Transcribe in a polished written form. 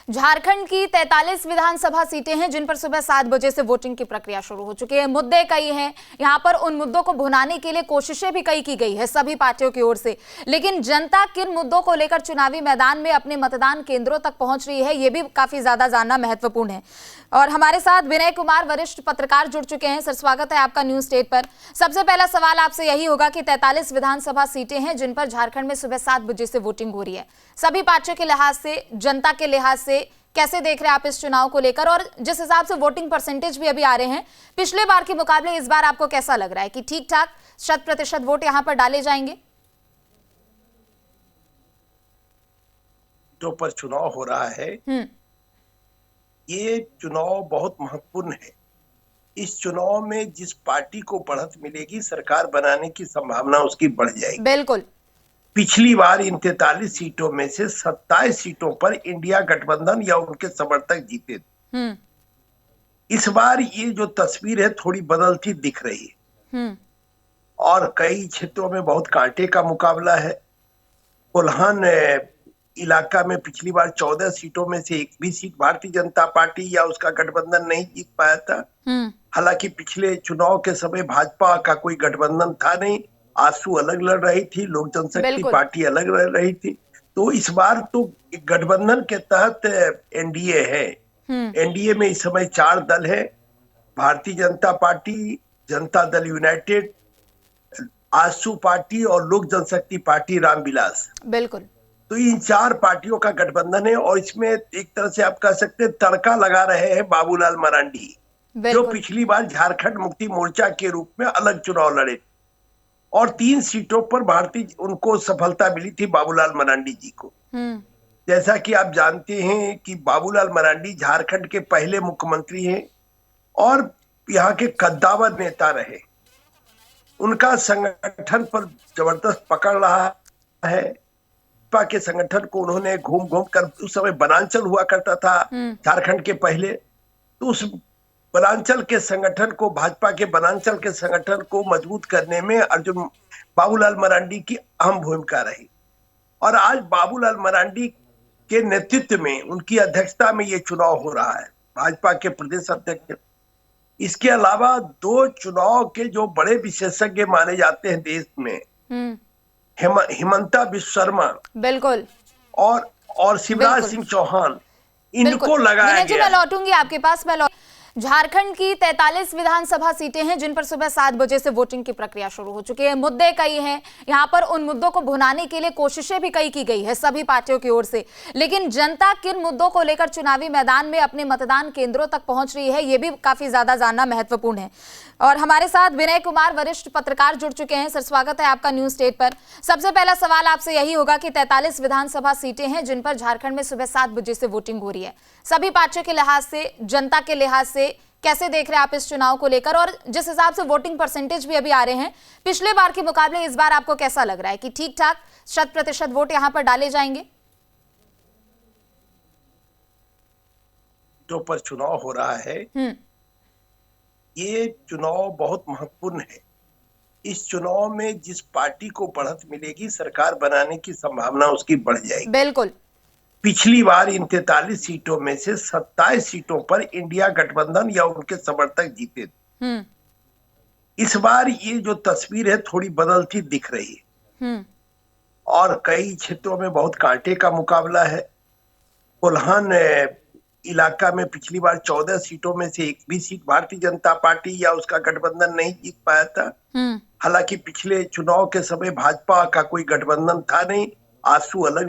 झारखंड की 43 विधानसभा सीटें हैं जिन पर सुबह 7 बजे से वोटिंग की प्रक्रिया शुरू हो चुकी है। मुद्दे कई हैं, यहां पर उन मुद्दों को भुनाने के लिए कोशिशें भी कई की गई है सभी पार्टियों की ओर से। लेकिन जनता किन मुद्दों को लेकर चुनावी मैदान में अपने मतदान केंद्रों तक पहुंच रही है, ये भी काफी ज्यादा जानना महत्वपूर्ण है। और हमारे साथ विनय कुमार वरिष्ठ पत्रकार जुड़ चुके हैं। सर, स्वागत है आपका न्यूज स्टेट पर। सबसे पहला सवाल आपसे यही होगा कि 43 विधानसभा सीटें हैं जिन पर झारखंड में सुबह 7 बजे से वोटिंग हो रही है। सभी पार्टियों के लिहाज से, जनता के लिहाज से कैसे देख रहे हैं आप इस चुनाव को लेकर, और जिस हिसाब से वोटिंग परसेंटेज भी अभी आ रहे हैं पिछले बार के मुकाबले इस बार आपको कैसा लग रहा है कि ठीक ठाक 100% वोट यहां पर डाले जाएंगे? जो पर चुनाव हो रहा है, ये चुनाव बहुत महत्वपूर्ण है। इस चुनाव में जिस पार्टी को बढ़त मिलेगी, सरकार बनाने की संभावना उसकी बढ़ जाएगी। बिल्कुल। पिछली बार इन 43 सीटों में से 27 सीटों पर इंडिया गठबंधन या उनके समर्थक जीते थे। इस बार ये जो तस्वीर है थोड़ी बदलती दिख रही है और कई क्षेत्रों में बहुत कांटे का मुकाबला है। कोल्हान इलाका में पिछली बार 14 सीटों में से एक भी सीट भारतीय जनता पार्टी या उसका गठबंधन नहीं जीत पाया था। हालांकि पिछले चुनाव के समय भाजपा का कोई गठबंधन था नहीं, आसू अलग लड़ रही थी, लोक जनशक्ति पार्टी अलग लड़ रही थी। तो इस बार तो गठबंधन के तहत एनडीए है। एनडीए में इस समय 4 दल है: भारतीय जनता पार्टी, जनता दल यूनाइटेड, आसू पार्टी और लोक जनशक्ति पार्टी रामविलास। बिल्कुल। तो इन 4 पार्टियों का गठबंधन है और इसमें एक तरह से आप कह सकते हैं तड़का लगा रहे हैं बाबूलाल मरांडी, जो पिछली बार झारखंड मुक्ति मोर्चा के रूप में अलग चुनाव लड़े और 3 सीटों पर उनको सफलता मिली थी बाबूलाल मरांडी जी को। जैसा कि आप जानते हैं कि बाबूलाल मरांडी झारखंड के पहले मुख्यमंत्री हैं और यहाँ के कद्दावर नेता रहे। उनका संगठन पर जबरदस्त पकड़ रहा है। भाजपा के संगठन को उन्होंने घूम घूम कर, उस समय वनांचल हुआ करता था झारखंड के पहले, तो उस वनांचल के संगठन को, भाजपा के वनांचल के संगठन को मजबूत करने में अर्जुन बाबूलाल मरांडी की अहम भूमिका रही। और आज बाबूलाल मरांडी के नेतृत्व में, उनकी अध्यक्षता में ये चुनाव हो रहा है, भाजपा के प्रदेश अध्यक्ष। इसके अलावा 2 चुनाव के जो बड़े विशेषज्ञ माने जाते हैं देश में, हिमंता बिस्व शर्मा बिल्कुल और शिवराज सिंह चौहान, इनको लगाया गया। मैं लौटूंगी आपके पास। झारखंड की 43 विधानसभा सीटें हैं जिन पर सुबह 7 बजे से वोटिंग की प्रक्रिया शुरू हो चुकी है। मुद्दे कई हैं, यहां पर उन मुद्दों को भुनाने के लिए कोशिशें भी कई की गई है सभी पार्टियों की ओर से। लेकिन जनता किन मुद्दों को लेकर चुनावी मैदान में अपने मतदान केंद्रों तक पहुंच रही है, ये भी काफी ज्यादा जानना महत्वपूर्ण है। और हमारे साथ विनय कुमार वरिष्ठ पत्रकार जुड़ चुके हैं। सर, स्वागत है आपका न्यूज स्टेट पर। सबसे पहला सवाल आपसे यही होगा कि 43 विधानसभा सीटें हैं जिन पर झारखंड में सुबह 7 बजे से वोटिंग हो रही है। सभी पार्टियों के लिहाज से, जनता के लिहाज से कैसे देख रहे हैं आप इस चुनाव को लेकर, और जिस हिसाब से वोटिंग परसेंटेज भी अभी आ रहे हैं पिछले बार के मुकाबले इस बार आपको कैसा लग रहा है कि ठीक ठाक 100% वोट यहां पर डाले जाएंगे? जो पर चुनाव हो रहा है, ये चुनाव बहुत महत्वपूर्ण है। इस चुनाव में जिस पार्टी को बढ़त मिलेगी, सरकार बनाने की संभावना उसकी बढ़ जाएगी। बिल्कुल। पिछली बार इन 43 सीटों में से 27 सीटों पर इंडिया गठबंधन या उनके समर्थक जीते थे। इस बार ये जो तस्वीर है थोड़ी बदलती दिख रही है और कई क्षेत्रों में बहुत कांटे का मुकाबला है। कोल्हान इलाका में पिछली बार 14 सीटों में से एक भी सीट भारतीय जनता पार्टी या उसका गठबंधन नहीं जीत पाया था। हालांकि पिछले चुनाव के समय भाजपा का कोई गठबंधन था नहीं, आसू अलग